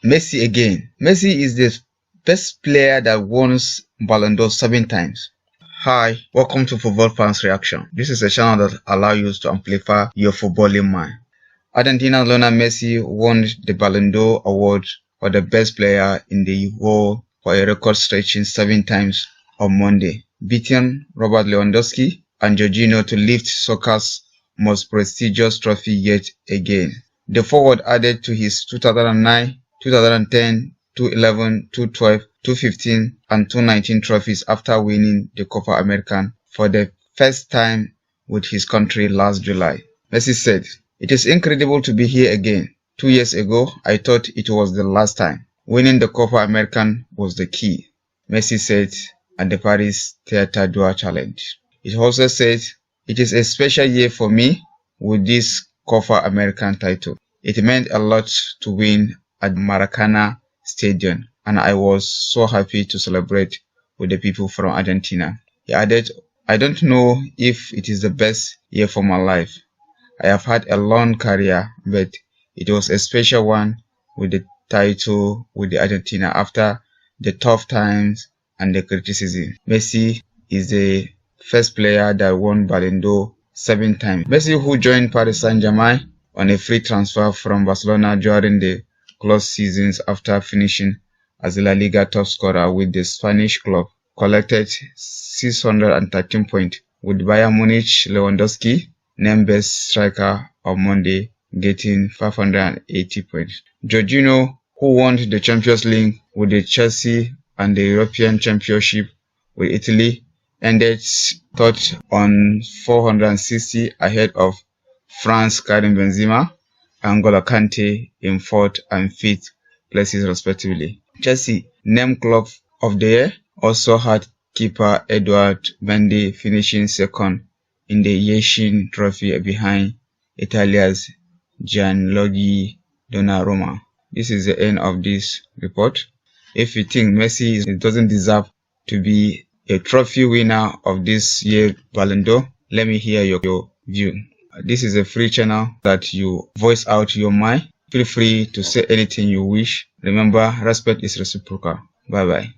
Messi again. Messi is the best player that won Ballon d'Or 7 times. Hi, welcome to Football Fans Reaction. This is a channel that allows you to amplify your footballing mind. Argentina's Lionel Messi won the Ballon d'Or award for the best player in the world for a record-stretching 7 times on Monday, beating Robert Lewandowski and Jorginho to lift soccer's most prestigious trophy yet again. The forward added to his 2009, 2010, 2011, 2012, 2015 and 2019 trophies after winning the Copa America for the first time with his country last July. Messi said, "It is incredible to be here again. 2 years ago, I thought it was the last time. Winning the Copa America was the key," Messi said at the Paris Theatre d'Or Challenge. It also said, "It is a special year for me with this Copa America title. It meant a lot to win at Maracana Stadium, and I was so happy to celebrate with the people from Argentina." He added, "I don't know if it is the best year for my life. I have had a long career, but it was a special one with the title with the Argentina after the tough times and the criticism." Messi is the first player that won Ballon d'Or 7 times. Messi, who joined Paris Saint-Germain on a free transfer from Barcelona during the close seasons after finishing as the La Liga top scorer with the Spanish club, collected 613 points, with Bayern Munich Lewandowski named best striker on Monday, getting 580 points. Jorginho, who won the Champions League with the Chelsea and the European Championship with Italy, ended third on 460 ahead of France Karim Benzema and N'Golo Kante in 4th and 5th places respectively. Chelsea, named Club of the Year, also had keeper Edouard Mendy finishing second in the Yashin Trophy behind Italia's Gianluigi Donnarumma. This is the end of this report. If you think Messi doesn't deserve to be a trophy winner of this year's Ballon d'Or, let me hear your view. This is a free channel that you voice out your mind. Feel free to say anything you wish. Remember, respect is reciprocal. Bye bye.